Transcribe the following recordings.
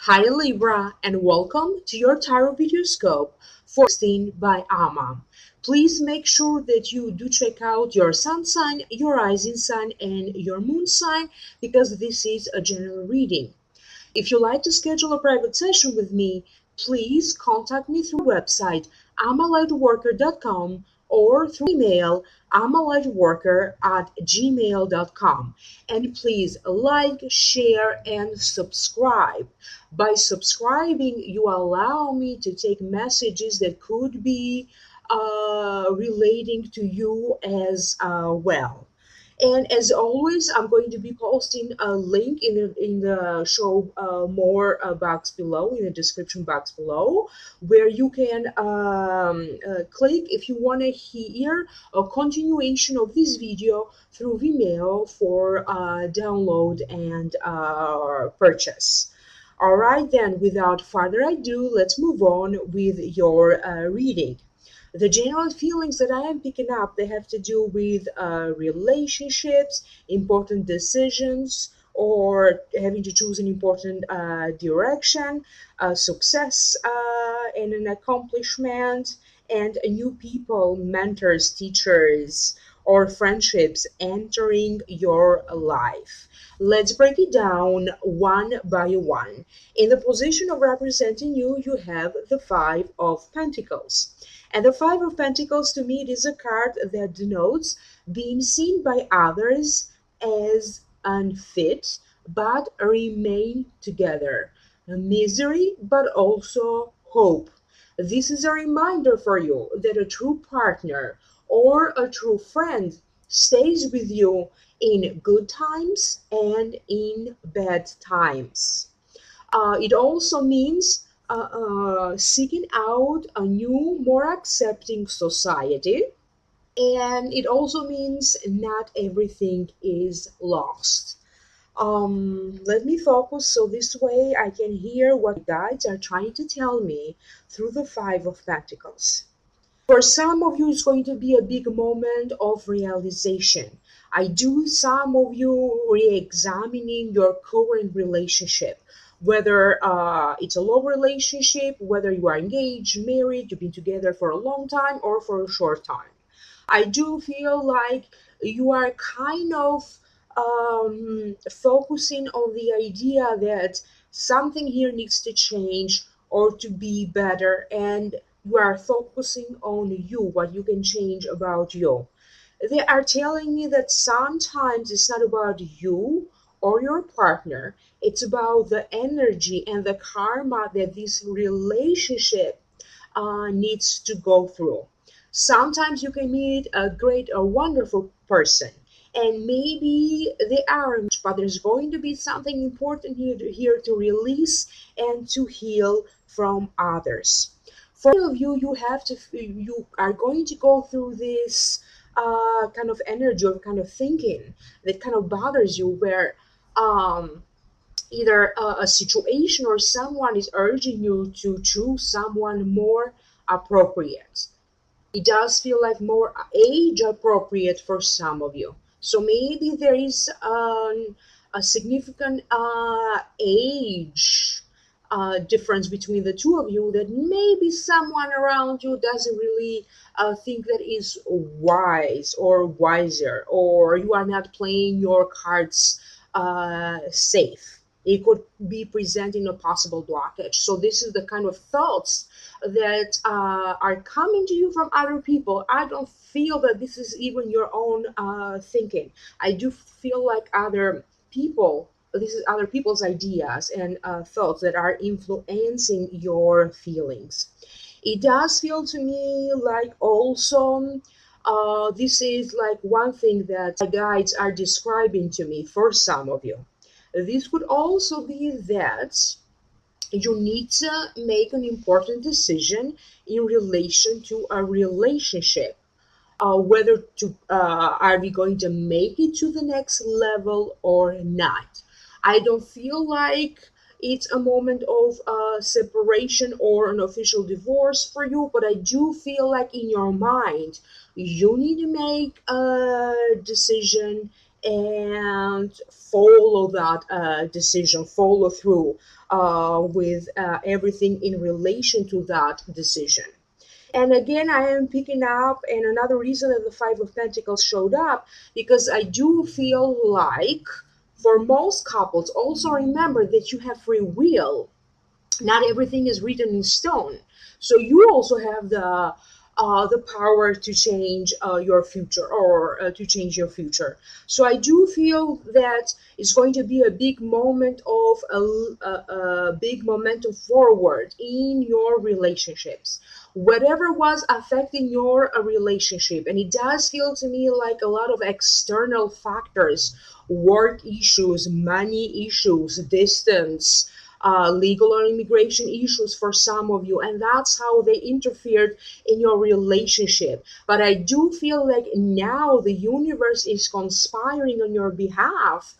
Hi Libra, and welcome to your Tarot Videoscope for 16 by Amma. Please make sure that you do check out your sun sign, your rising sign, and your moon sign because this is a general reading. If you'd like to schedule a private session with me, please contact me through website amalightworker.com or through email amalightworker@gmail.com. And please like, share, and subscribe. By subscribing, you allow me to take messages that could be relating to you as well. And as always, I'm going to be posting a link in the show more box below, in the description box below, where you can click if you want to hear a continuation of this video through Vimeo for download and purchase. All right, then, without further ado, let's move on with your reading. The general feelings that I am picking up, they have to do with relationships, important decisions, or having to choose an important direction, success and an accomplishment, and new people, mentors, teachers, or friendships entering your life. Let's break it down one by one. In the position of representing you, you have the Five of Pentacles. And the Five of Pentacles, to me, it is a card that denotes being seen by others as unfit, but remain together. Misery, but also hope. This is a reminder for you that a true partner or a true friend stays with you in good times and in bad times. It also means seeking out a new, more accepting society. And it also means not everything is lost. Let me focus so this way I can hear what guides are trying to tell me through the Five of Pentacles. For some of you, it's going to be a big moment of realization. I do some of you re-examining your current relationship, whether it's a love relationship, whether you are engaged, married, you've been together for a long time or for a short time. I do feel like you are kind of focusing on the idea that something here needs to change or to be better, and you are focusing on you, what you can change about you. They are telling me that sometimes it's not about you or your partner, it's about the energy and the karma that this relationship needs to go through. Sometimes you can meet a great, a wonderful person, and maybe they aren't, but there's going to be something important here to release and to heal from others. For many of you, you are going to go through this kind of energy or kind of thinking that kind of bothers you, where either a situation or someone is urging you to choose someone more appropriate. It does feel like more age appropriate for some of you. So maybe there is a significant age difference between the two of you that maybe someone around you doesn't really think that is wise or wiser, or you are not playing your cards safe. It could be presenting a possible blockage. So this is the kind of thoughts that are coming to you from other people. I don't feel that this is even your own thinking. I do feel like this is other people's ideas and thoughts that are influencing your feelings. It does feel to me like also this is like one thing that my guides are describing to me for some of you. This could also be that you need to make an important decision in relation to a relationship, whether to are we going to make it to the next level or not. I don't feel like it's a moment of separation or an official divorce for you, but I do feel like in your mind you need to make a decision and follow that decision, follow through with everything in relation to that decision. And again, I am picking up, and another reason that the Five of Pentacles showed up, because I do feel like for most couples, also remember that you have free will. Not everything is written in stone. So you also have the power to change your future, or to change your future. So I do feel that it's going to be a big moment of a big momentum forward in your relationships. Whatever was affecting your relationship, and it does feel to me like a lot of external factors, work issues, money issues, distance, legal or immigration issues for some of you, and that's how they interfered in your relationship. But I do feel like now the universe is conspiring on your behalf,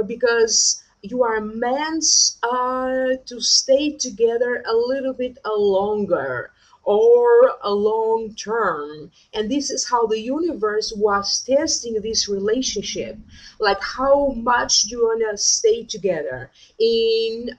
because you are meant to stay together a little bit longer, or a long term. And this is how the universe was testing this relationship, like how much you want to stay together in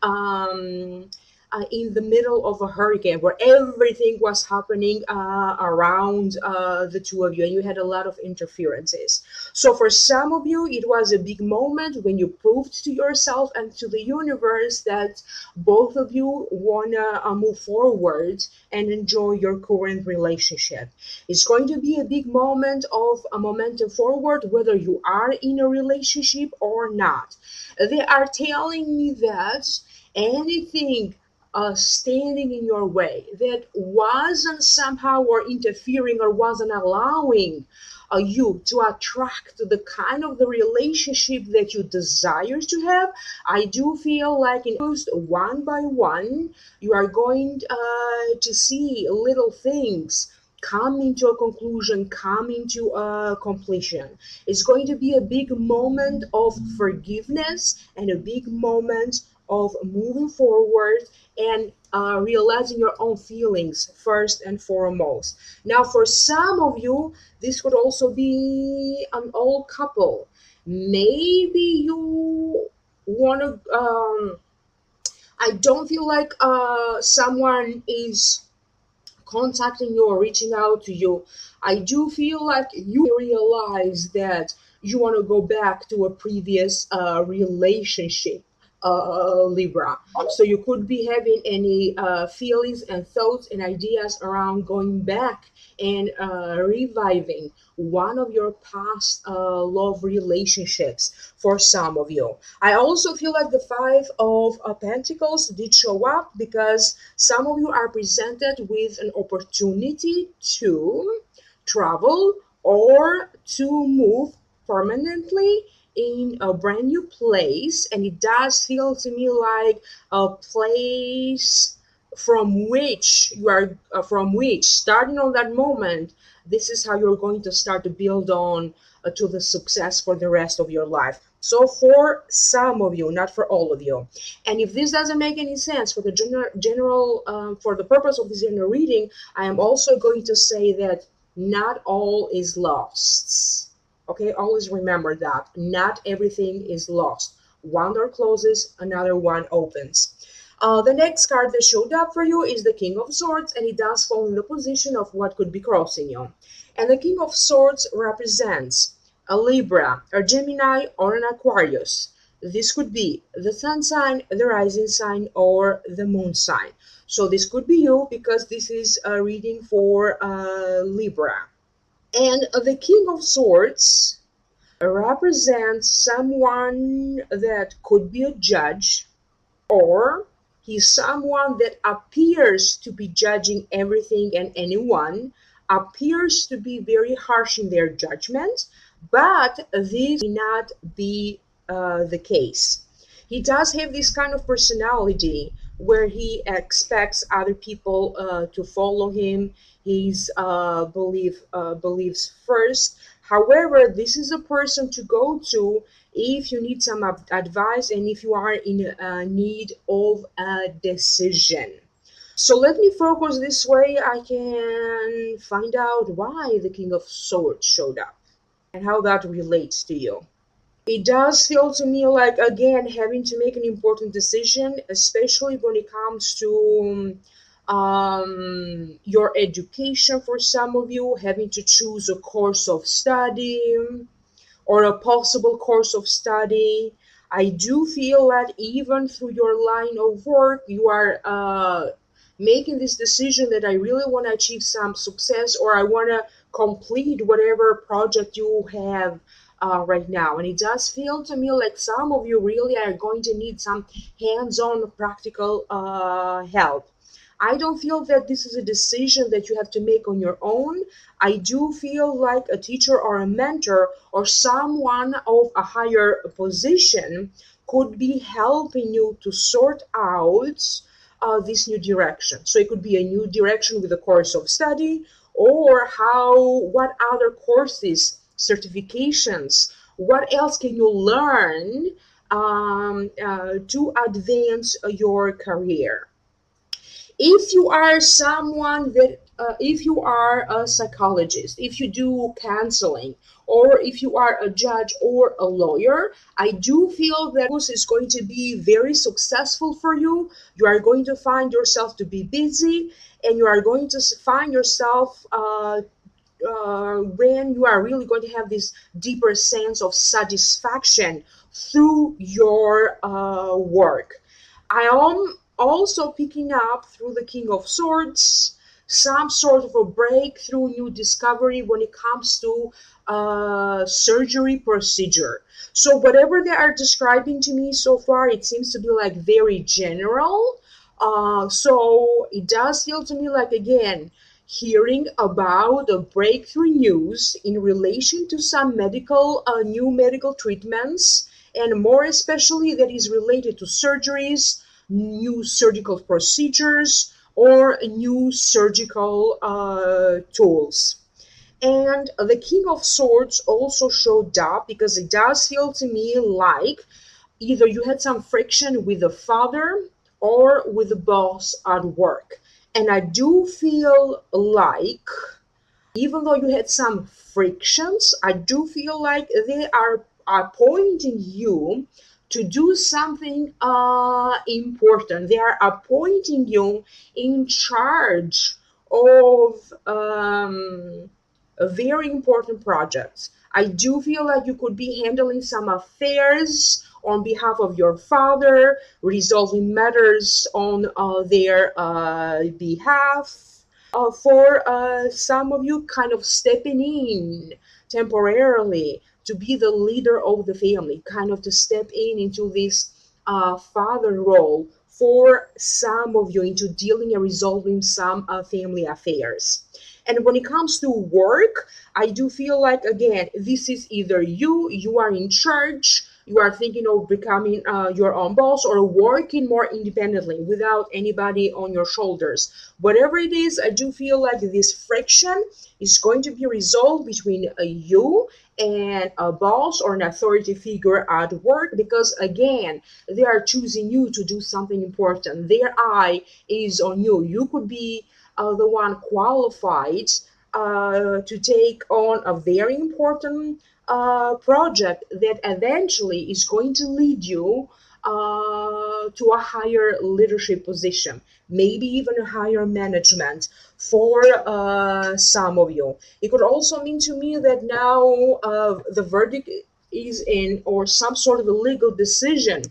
the middle of a hurricane where everything was happening around the two of you, and you had a lot of interferences. So for some of you, it was a big moment when you proved to yourself and to the universe that both of you want to move forward and enjoy your current relationship. It's going to be a big moment of a momentum forward, whether you are in a relationship or not. They are telling me that anything standing in your way that wasn't somehow or interfering or wasn't allowing you to attract the kind of the relationship that you desire to have, I do feel like in one by one, you are going to see little things come into a conclusion, come into a completion. It's going to be a big moment of forgiveness and a big moment of moving forward and realizing your own feelings first and foremost. Now, for some of you, this could also be an old couple. Maybe you want to. I don't feel like someone is contacting you or reaching out to you. I do feel like you realize that you want to go back to a previous relationship, Libra. So you could be having any feelings and thoughts and ideas around going back and reviving one of your past love relationships for some of you. I also feel like the Five of Pentacles did show up because some of you are presented with an opportunity to travel or to move permanently in a brand new place, and it does feel to me like a place from which starting on that moment, this is how you're going to start to build on to the success for the rest of your life. So for some of you, not for all of you. And if this doesn't make any sense for the general for the purpose of this general reading, I am also going to say that not all is lost. Okay, always remember that not everything is lost. One door closes, another one opens. The next card that showed up for you is the King of Swords, and it does fall in the position of what could be crossing you. And the King of Swords represents a Libra, a Gemini, or an Aquarius. This could be the sun sign, the rising sign, or the moon sign. So this could be you because this is a reading for Libra. And the King of Swords represents someone that could be a judge, or he's someone that appears to be judging everything and anyone, appears to be very harsh in their judgment, but this may not be the case. He does have this kind of personality where he expects other people to follow him. He's believes first. However, this is a person to go to if you need some advice and if you are in need of a decision. So let me focus this way. I can find out why the King of Swords showed up and how that relates to you. It does feel to me like, again, having to make an important decision, especially when it comes to your education. For some of you, having to choose a course of study or a possible course of study. I do feel that even through your line of work, you are making this decision that I really want to achieve some success, or I want to complete whatever project you have right now. And it does feel to me like some of you really are going to need some hands on practical help. I don't feel that this is a decision that you have to make on your own. I do feel like a teacher or a mentor or someone of a higher position could be helping you to sort out this new direction. So it could be a new direction with a course of study, or what other courses, certifications, what else can you learn to advance your career. If you are someone that if you are a psychologist, if you do counseling, or if you are a judge or a lawyer, I do feel that this is going to be very successful for you. You are going to find yourself to be busy, and you are going to find yourself when you are really going to have this deeper sense of satisfaction through your work. I am also picking up through the King of Swords some sort of a breakthrough, new discovery when it comes to surgery procedure. So whatever they are describing to me so far, it seems to be like very general. So it does feel to me like, again, hearing about the breakthrough news in relation to some new medical treatments, and more especially that is related to surgeries, new surgical procedures, or new surgical tools. And the King of Swords also showed up because it does feel to me like either you had some friction with the father or with the boss at work. And I do feel like, even though you had some frictions, I do feel like they are appointing you to do something important. They are appointing you in charge of very important projects. I do feel like you could be handling some affairs on behalf of your father, resolving matters on their behalf. For some of you, kind of stepping in temporarily to be the leader of the family, kind of to step in into this father role for some of you, into dealing and resolving some family affairs. And when it comes to work, I do feel like, again, this is either you are in charge, you are thinking of becoming your own boss, or working more independently without anybody on your shoulders. Whatever it is, I do feel like this friction is going to be resolved between you and a boss or an authority figure at work, because again, they are choosing you to do something important. Their eye is on you. You could be the one qualified to take on a very important project that eventually is going to lead you to a higher leadership position, maybe even a higher management for some of you. It could also mean to me that now the verdict is in, or some sort of a legal decision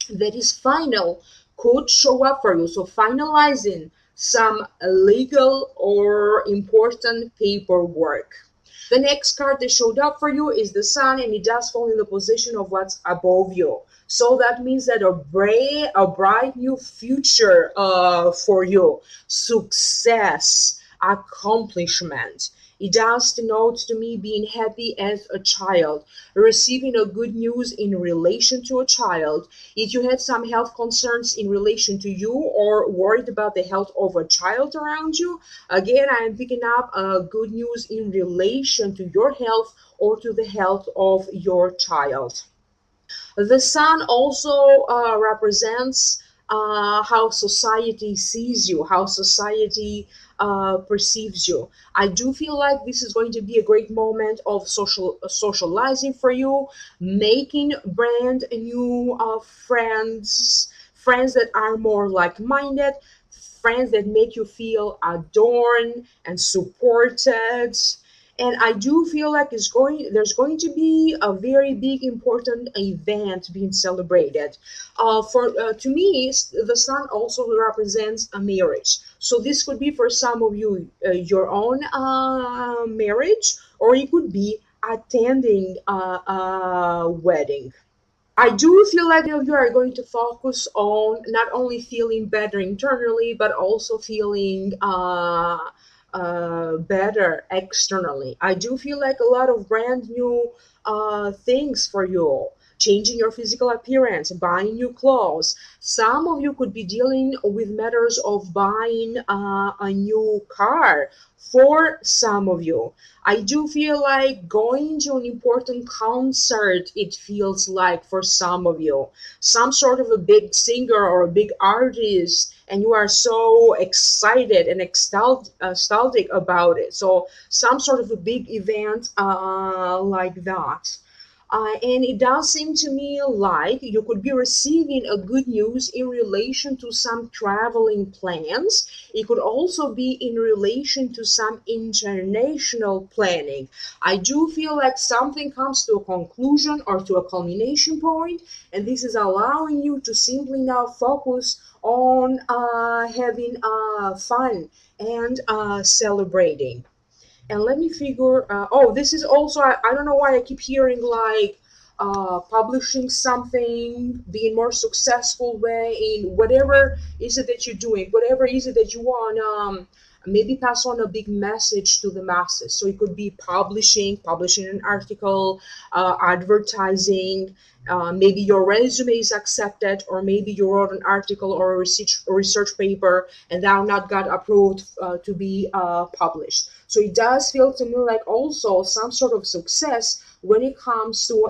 that is final could show up for you. So finalizing some legal or important paperwork. The next card that showed up for you is the Sun, and it does fall in the position of what's above you. So that means that a bright new future for you, success, accomplishment. It does denote to me being happy as a child, receiving a good news in relation to a child. If you had some health concerns in relation to you, or worried about the health of a child around you, again, I am picking up good news in relation to your health or to the health of your child. The sun also represents how society sees you, how society perceives you. I do feel like this is going to be a great moment of socializing for you, making brand new friends that are more like-minded, friends that make you feel adorned and supported. And I do feel like there's going to be a very big important event being celebrated. For To me, the sun also represents a marriage. So this could be for some of you your own marriage, or it could be attending a wedding. I do feel like you are going to focus on not only feeling better internally, but also feeling better externally. I do feel like a lot of brand new things for you. Changing your physical appearance, buying new clothes. Some of you could be dealing with matters of buying a new car for some of you. I do feel like going to an important concert, it feels like for some of you. Some sort of a big singer or a big artist, and you are so excited and ecstatic about it. So, some sort of a big event like that. And it does seem to me like you could be receiving a good news in relation to some traveling plans. It could also be in relation to some international planning. I do feel like something comes to a conclusion or to a culmination point, and this is allowing you to simply now focus on having fun and celebrating. And let me figure, oh, this is also, I don't know why I keep hearing like publishing something, being more successful way in whatever is it that you're doing, whatever is it that you want, maybe pass on a big message to the masses. So it could be publishing an article, advertising, maybe your resume is accepted, or maybe you wrote an article or a research paper and now not got approved to be published. So it does feel to me like also some sort of success when it comes to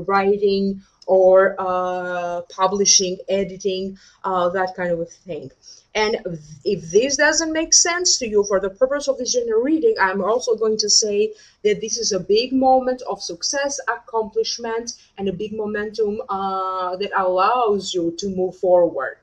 writing or publishing, editing, that kind of a thing. And if this doesn't make sense to you for the purpose of this general reading, I'm also going to say that this is a big moment of success, accomplishment, and a big momentum that allows you to move forward.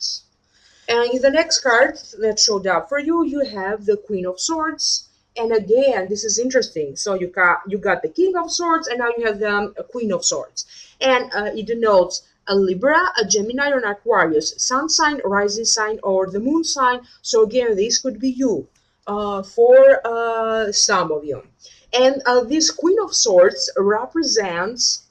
And in the next card that showed up for you, you have the Queen of Swords. And again, this is interesting. So you got the King of Swords, and now you have the Queen of Swords. And it denotes a Libra, a Gemini, or an Aquarius, sun sign, rising sign, or the moon sign. So again, this could be you for some of you. And this Queen of Swords represents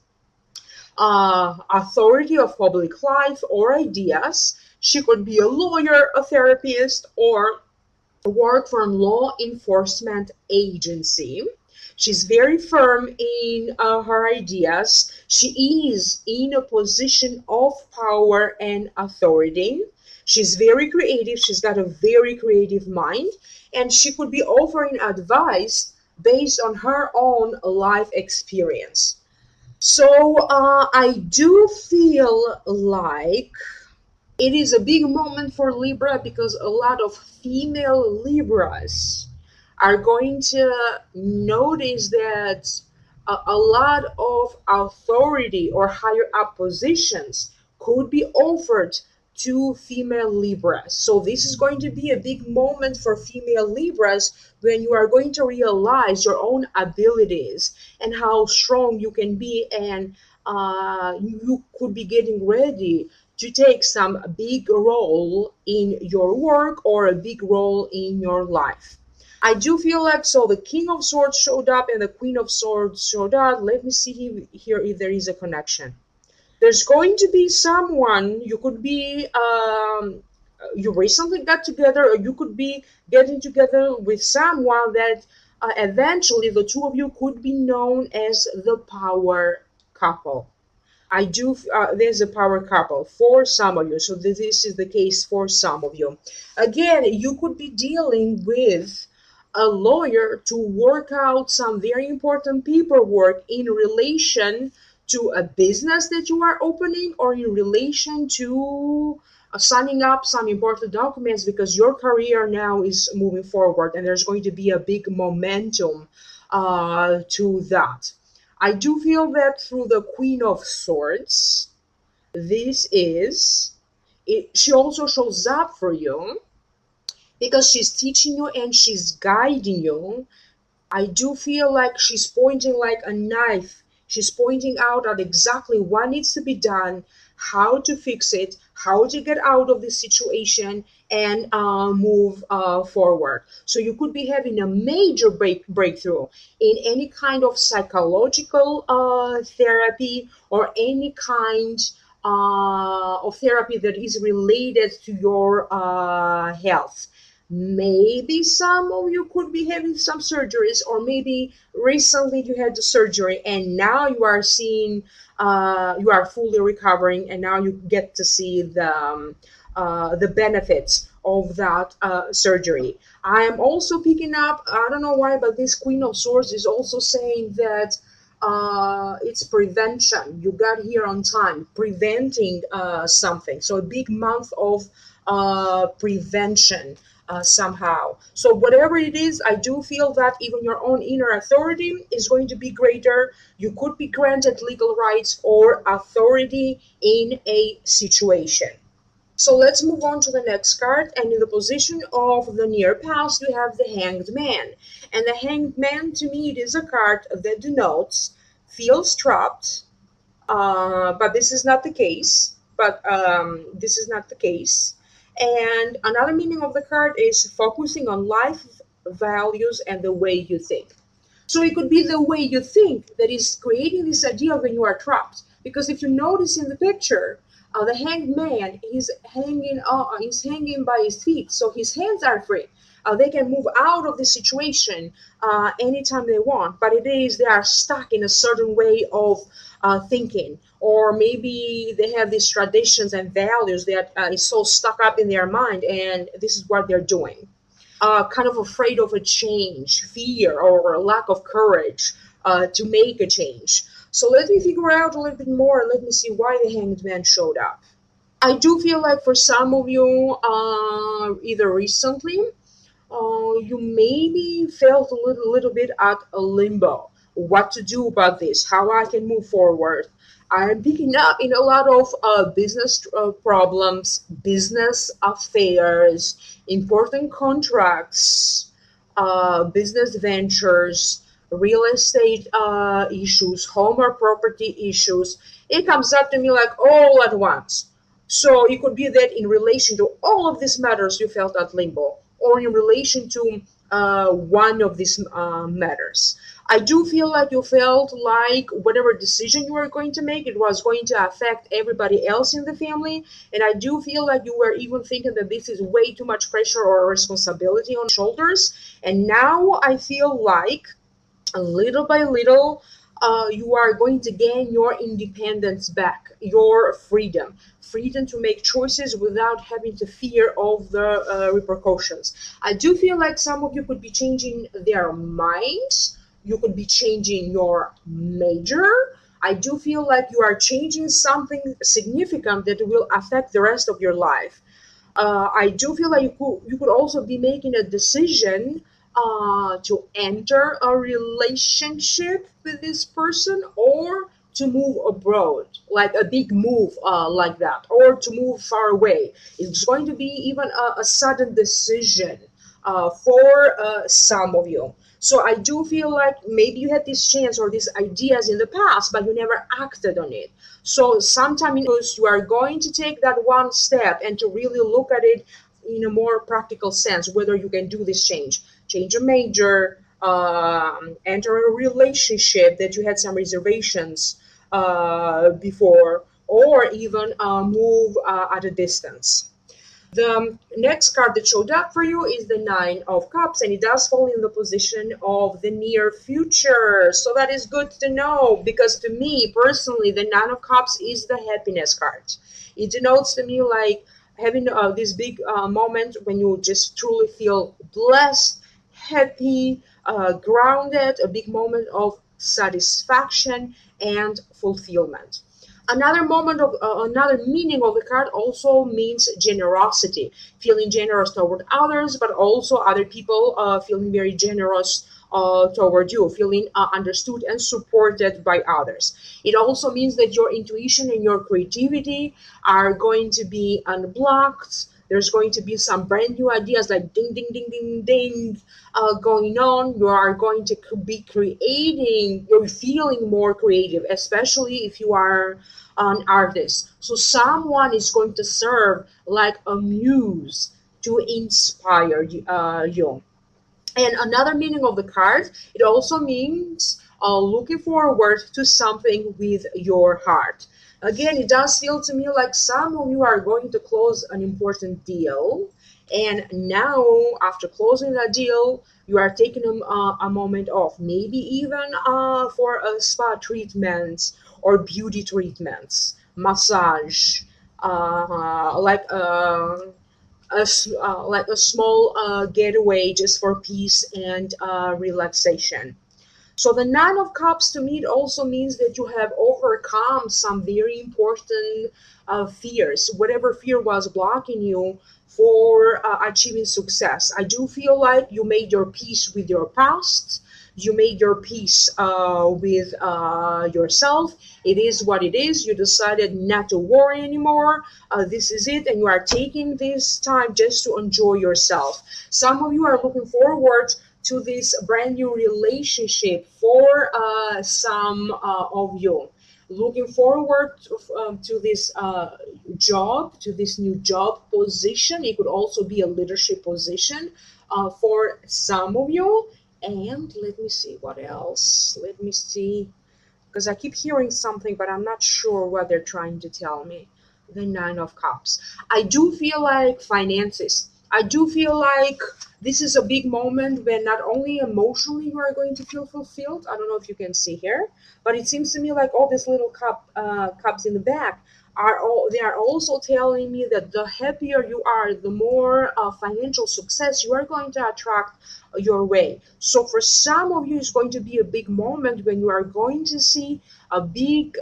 authority of public life or ideas. She could be a lawyer, a therapist, or work for a law enforcement agency. She's very firm in her ideas. She is in a position of power and authority. She's very creative. She's got a very creative mind, and she could be offering advice based on her own life experience. So I do feel like it is a big moment for Libra because a lot of female Libras are going to notice that a lot of authority or higher up positions could be offered to female Libras. So this is going to be a big moment for female Libras when you are going to realize your own abilities and how strong you can be, and you could be getting ready to take some big role in your work or a big role in your life. I do feel like, so the King of Swords showed up and the Queen of Swords showed up. Let me see here if there is a connection. There's going to be someone, you could be you recently got together, or you could be getting together with someone that eventually the two of you could be known as the power couple. I do. There's a power couple for some of you, so this is the case for some of you. Again, you could be dealing with a lawyer to work out some very important paperwork in relation to a business that you are opening, or in relation to signing up some important documents because your career now is moving forward and there's going to be a big momentum to that. I do feel that through the Queen of Swords, this is it. She also shows up for you because she's teaching you and she's guiding you. I do feel like she's pointing like a knife. She's pointing out at exactly what needs to be done, how to fix it, how to get out of this situation, and move forward. So you could be having a major breakthrough in any kind of psychological therapy or any kind of therapy that is related to your health. Maybe some of you could be having some surgeries, or maybe recently you had the surgery and now you are seeing, you are fully recovering, and now you get to see the benefits of that surgery. I am also picking up, I don't know why, but this Queen of Swords is also saying that it's prevention. You got here on time, preventing something. So a big month of prevention somehow. So whatever it is, I do feel that even your own inner authority is going to be greater. You could be granted legal rights or authority in a situation. So let's move on to the next card. And in the position of the near past, you have the Hanged Man. And the Hanged Man, to me, it is a card that denotes feels trapped, but this is not the case. This is not the case. And another meaning of the card is focusing on life values and the way you think. So it could be the way you think that is creating this idea when you are trapped. Because if you notice in the picture, the hanged man is hanging by his feet, so his hands are free. They can move out of the situation anytime they want, but it is they are stuck in a certain way of thinking, or maybe they have these traditions and values that is so stuck up in their mind, and this is what they're doing. Kind of afraid of a change, fear, or a lack of courage to make a change. So let me figure out a little bit more and let me see why the Hanged Man showed up. I do feel like for some of you, either recently, you maybe felt a little bit at a limbo. What to do about this? How I can move forward? I'm picking up in a lot of business problems, business affairs, important contracts, business ventures, real estate issues, home or property issues. It comes up to me like all at once. So it could be that in relation to all of these matters, you felt at limbo, or in relation to one of these matters. I do feel like you felt like whatever decision you were going to make, it was going to affect everybody else in the family. And I do feel like you were even thinking that this is way too much pressure or responsibility on your shoulders. And now I feel like little by little, you are going to gain your independence back, your freedom, freedom to make choices without having to fear of the repercussions. I do feel like some of you could be changing their minds. You could be changing your major. I do feel like you are changing something significant that will affect the rest of your life. I do feel like you could also be making a decision to enter a relationship with this person, or to move abroad, like a big move like that, or to move far away. It's going to be even a sudden decision for some of you. So I do feel like maybe you had this chance or these ideas in the past, but you never acted on it. So sometime in this, you are going to take that one step and to really look at it in a more practical sense, whether you can do this change a major, enter a relationship that you had some reservations before, or even move at a distance. The next card that showed up for you is the Nine of Cups, and it does fall in the position of the near future. So that is good to know, because to me personally, the Nine of Cups is the happiness card. It denotes to me like having this big moment when you just truly feel blessed, happy, grounded, a big moment of satisfaction and fulfillment. Another meaning of the card also means generosity, feeling generous toward others, but also other people feeling very generous toward you, feeling understood and supported by others. It also means that your intuition and your creativity are going to be unblocked. There's going to be some brand new ideas like ding, ding, ding, ding, ding going on. You are going to be creating, you're feeling more creative, especially if you are an artist. So someone is going to serve like a muse to inspire you. And another meaning of the card, it also means looking forward to something with your heart. Again, it does feel to me like some of you are going to close an important deal. And now, after closing that deal, you are taking a moment off, maybe even for a spa treatment or beauty treatments, massage, like a small getaway just for peace and relaxation. So the Nine of Cups to me it also means that you have overcome some very important fears, whatever fear was blocking you for achieving success. I do feel like you made your peace with your past. You made your peace with yourself. It is what it is. You decided not to worry anymore. This is it, and you are taking this time just to enjoy yourself. Some of you are looking forward to this brand new relationship for some of you, looking forward to this job, to this new job position. It could also be a leadership position for some of you. And let me see what else. Let me see, because I keep hearing something, but I'm not sure what they're trying to tell me. The Nine of Cups. I do feel like finances. I do feel like this is a big moment when not only emotionally you are going to feel fulfilled. I don't know if you can see here, but it seems to me like all these little cups in the back are all. They are also telling me that the happier you are, the more financial success you are going to attract your way. So for some of you, it's going to be a big moment when you are going to see a big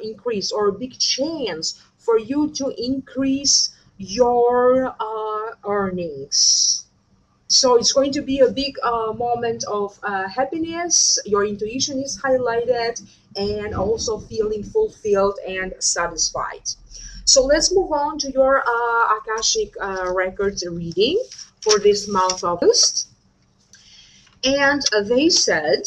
increase or a big chance for you to increase your earnings. So it's going to be a big moment of happiness. Your intuition is highlighted and also feeling fulfilled and satisfied. So let's move on to your Akashic Records reading for this month of August. And they said,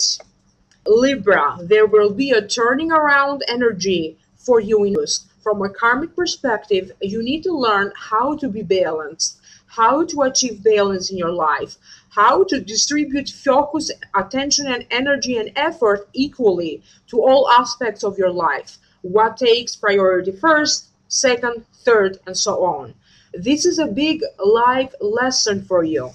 Libra, there will be a turning around energy for you in August. From a karmic perspective, you need to learn how to be balanced, how to achieve balance in your life, how to distribute focus, attention, and energy and effort equally to all aspects of your life. What takes priority first, second, third, and so on. This is a big life lesson for you.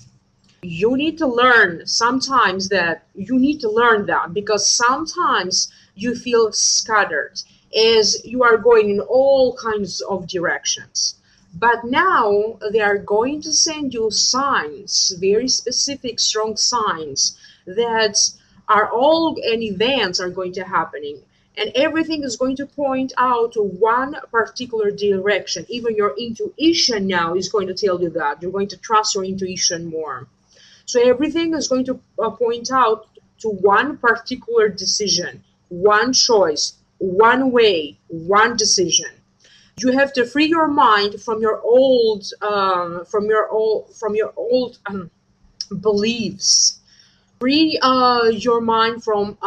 You need to learn sometimes that you need to learn that because sometimes you feel scattered as you are going in all kinds of directions. But now they are going to send you signs, very specific, strong signs that are all and events are going to happening. And everything is going to point out to one particular direction. Even your intuition now is going to tell you that. You're going to trust your intuition more. So everything is going to point out to one particular decision, one choice, one way, one decision. You have to free your mind from your old beliefs. Free your mind from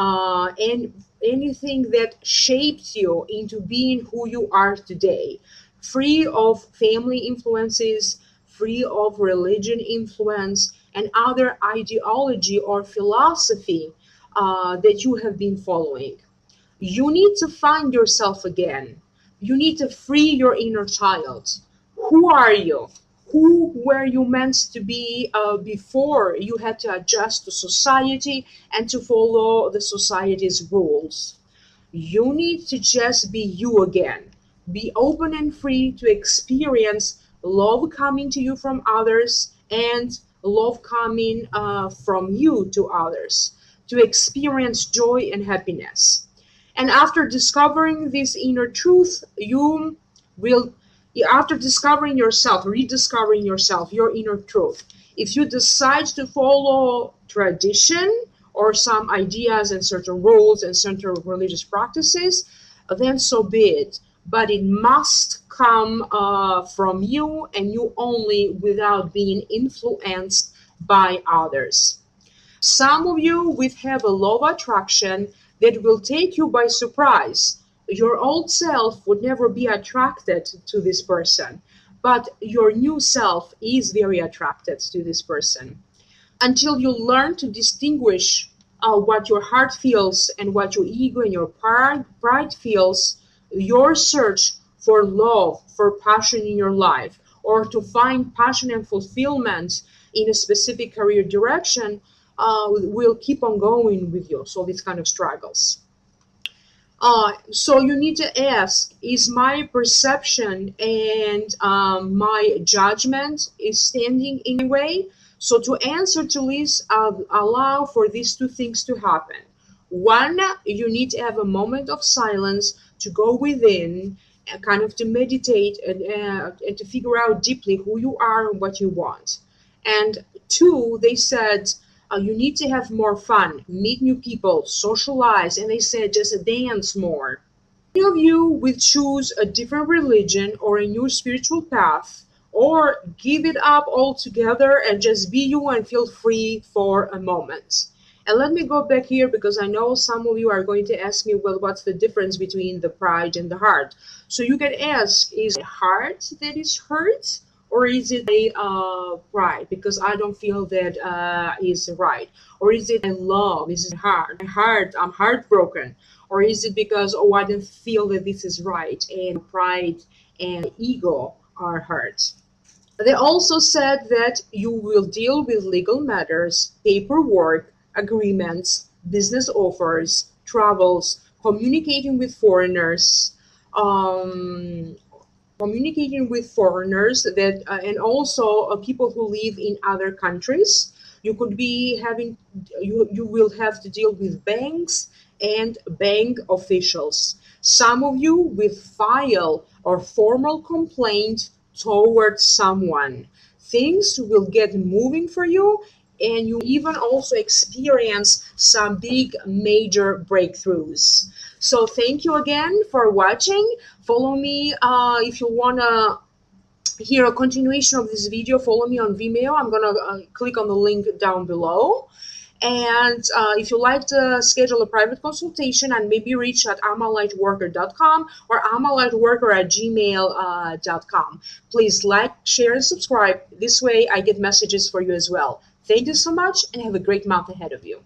anything that shaped you into being who you are today. Free of family influences, free of religion influence, and other ideology or philosophy that you have been following. You need to find yourself again. You need to free your inner child. Who are you? Who were you meant to be before you had to adjust to society and to follow the society's rules? You need to just be you again. Be open and free to experience love coming to you from others and love coming from you to others, to experience joy and happiness. And after discovering this inner truth, you will, after discovering yourself, rediscovering yourself, your inner truth, if you decide to follow tradition or some ideas and certain rules and certain religious practices, then so be it. But it must come from you and you only, without being influenced by others. Some of you will have a law of attraction that will take you by surprise. Your old self would never be attracted to this person, but your new self is very attracted to this person. Until you learn to distinguish what your heart feels and what your ego and your pride feels, your search for love, for passion in your life, or to find passion and fulfillment in a specific career direction will keep on going with you. So these kind of struggles. So you need to ask, is my perception and my judgment is standing in my way? So to answer to this, allow for these two things to happen. One, you need to have a moment of silence to go within and kind of to meditate and to figure out deeply who you are and what you want. And two, they said, you need to have more fun, meet new people, socialize, and they said just dance more. Many of you will choose a different religion or a new spiritual path, or give it up altogether and just be you and feel free for a moment. And let me go back here because I know some of you are going to ask me, well, what's the difference between the pride and the heart? So you can ask, is it heart that is hurt? Or is it a pride because I don't feel that is right? Or is it I love? Is it hard? My heart, I'm heartbroken. Or is it because oh I didn't feel that this is right and pride and ego are hurt? They also said that you will deal with legal matters, paperwork, agreements, business offers, travels, communicating with foreigners, um, that and also people who live in other countries. You could be having you will have to deal with banks and bank officials. Some of you will file or formal complaint towards someone. Things will get moving for you, and you even also experience some big major breakthroughs. So thank you again for watching. Follow me if you want to hear a continuation of this video. Follow me on Vimeo. I'm going to click on the link down below. And if you like to schedule a private consultation, and maybe reach at amalightworker.com or amalightworker@gmail.com. Please like, share, and subscribe. This way I get messages for you as well. Thank you so much and have a great month ahead of you.